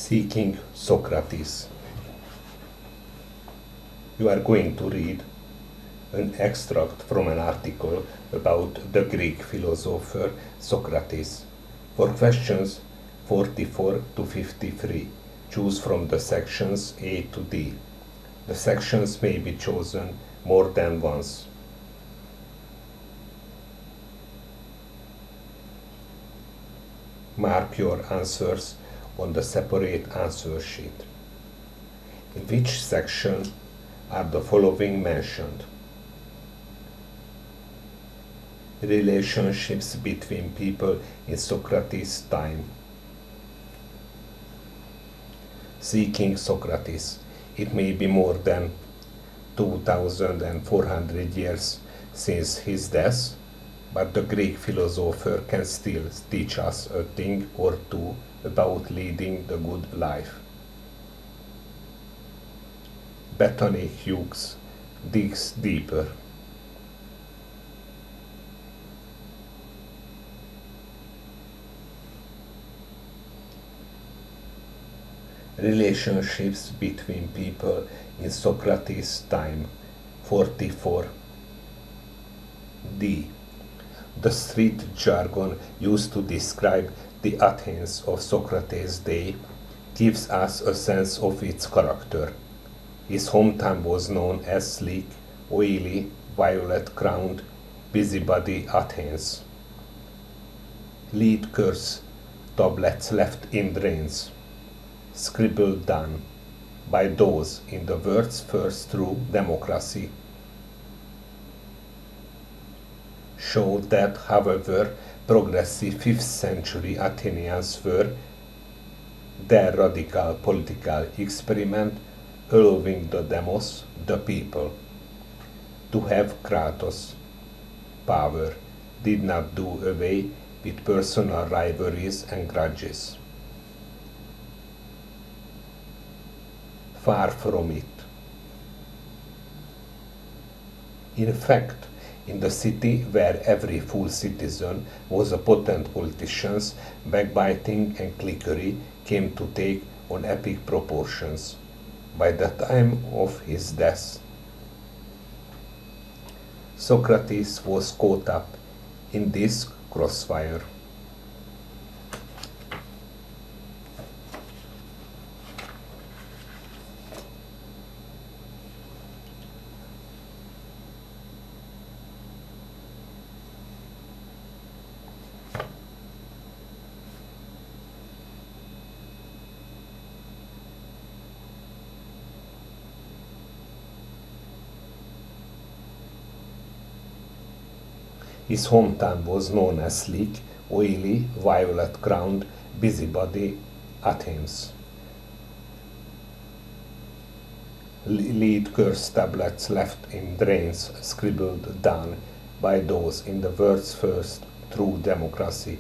Seeking Socrates. You are going to read an extract from an article about the Greek philosopher Socrates. For questions 44 to 53, choose from the sections A to D. The sections may be chosen more than once. Mark your answers on the separate answer sheet. In which section are the following mentioned? Relationships between people in Socrates' time. Seeking Socrates. It may be more than 2,400 years since his death, but the Greek philosopher can still teach us a thing or two about leading the good life. Bethany Hughes digs deeper. Relationships between people in Socrates' time. 44. D. The street jargon used to describe the Athens of Socrates' day gives us a sense of its character. His hometown was known as sleek, oily, violet-crowned, busybody Athens. Lead curse tablets left in drains, scribbled down by those in the world's first true democracy, show that, however progressive 5th century Athenians were, their radical political experiment allowing the demos, the people, to have kratos, power, did not do away with personal rivalries and grudges. Far from it. In fact, in the city where every full citizen was a potent politician, backbiting and cliquery came to take on epic proportions by the time of his death. Socrates was caught up in this crossfire. His hometown was known as sleek, oily, violet-crowned, busybody Athens. Lead curse tablets left in drains scribbled down by those in the world's first true democracy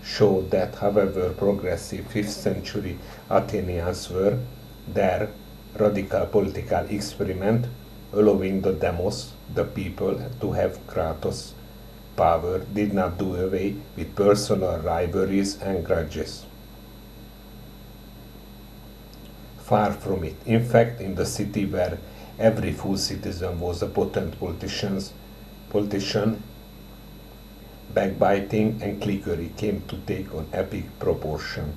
show that, however progressive 5th century Athenians were, their radical political experiment allowing the demos, the people, to have kratos, power, did not do away with personal rivalries and grudges. Far from it. In fact, in the city where every full citizen was a potent politician, backbiting and cliquery came to take on epic proportion.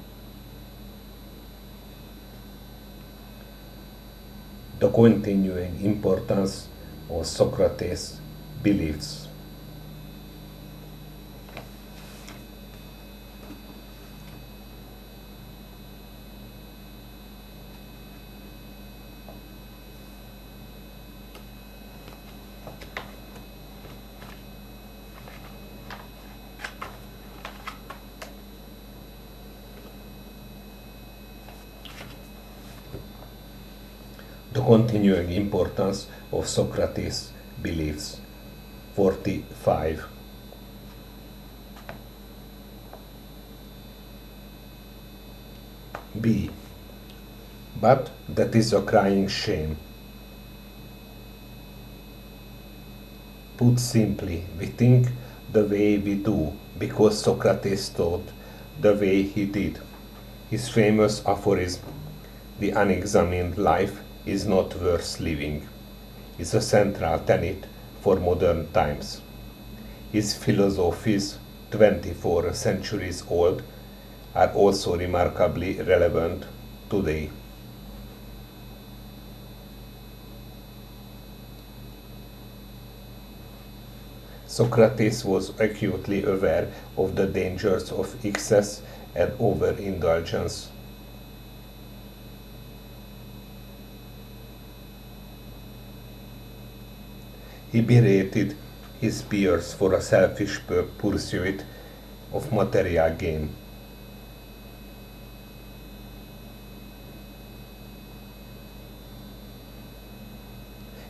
The continuing importance of Socrates' beliefs. The continuing importance of Socrates' beliefs. 45. B. But that is a crying shame. Put simply, we think the way we do because Socrates thought the way he did. His famous aphorism, "The unexamined life is not worth living," is a central tenet for modern times. His philosophies, 24 centuries old, are also remarkably relevant today. Socrates was acutely aware of the dangers of excess and overindulgence. He berated his peers for a selfish pursuit of material gain.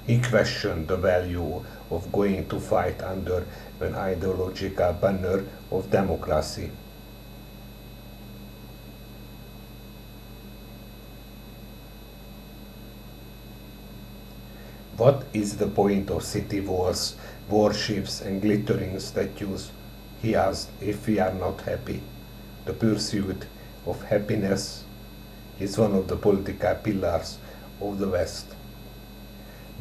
He questioned the value of going to fight under an ideological banner of democracy. What is the point of city walls, warships, and glittering statues? He asked, if we are not happy. The pursuit of happiness is one of the political pillars of the West.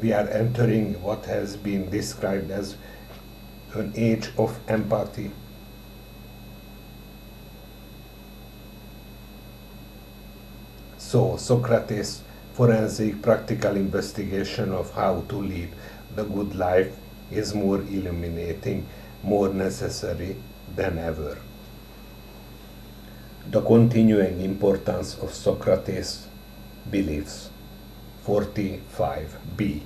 We are entering what has been described as an age of empathy. So, Socrates' forensic practical investigation of how to lead the good life is more illuminating, more necessary than ever. The continuing importance of Socrates' beliefs. 45b.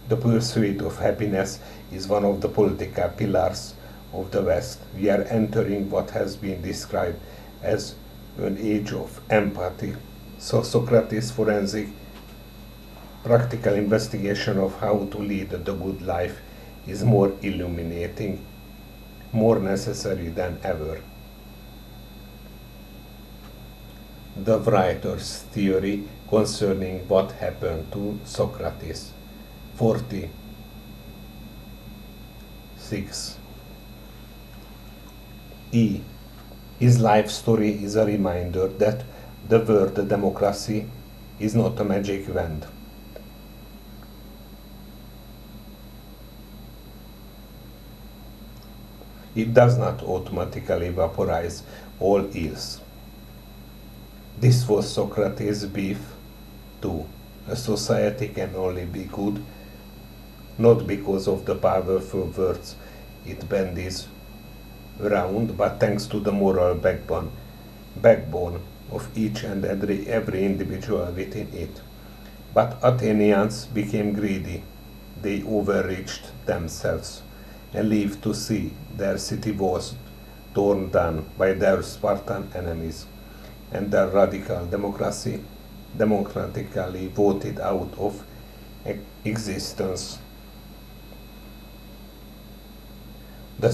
The pursuit of happiness is one of the political pillars of the West. We are entering what has been described as an age of empathy. So Socrates' forensic practical investigation of how to lead the good life is more illuminating, more necessary than ever. The writer's theory concerning what happened to Socrates. 46. E. His life story is a reminder that the word democracy is not a magic wand. It does not automatically vaporize all ills. This was Socrates' belief too. A society can only be good not because of the powerful words it bandies around, but thanks to the moral backbone of each and every individual within it. But Athenians became greedy. They overreached themselves and lived to see their city walls torn down by their Spartan enemies, and their radical democracy democratically voted out of existence. The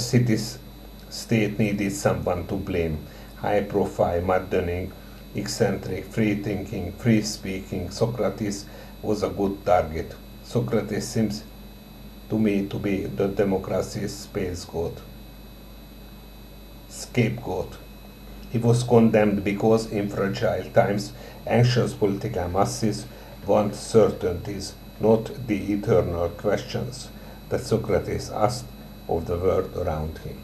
state needed someone to blame. High profile, maddening, eccentric, free thinking, free speaking, Socrates was a good target. Socrates seems to me to be the democracy's scapegoat. He was condemned because in fragile times, anxious political masses want certainties, not the eternal questions that Socrates asked of the world around him.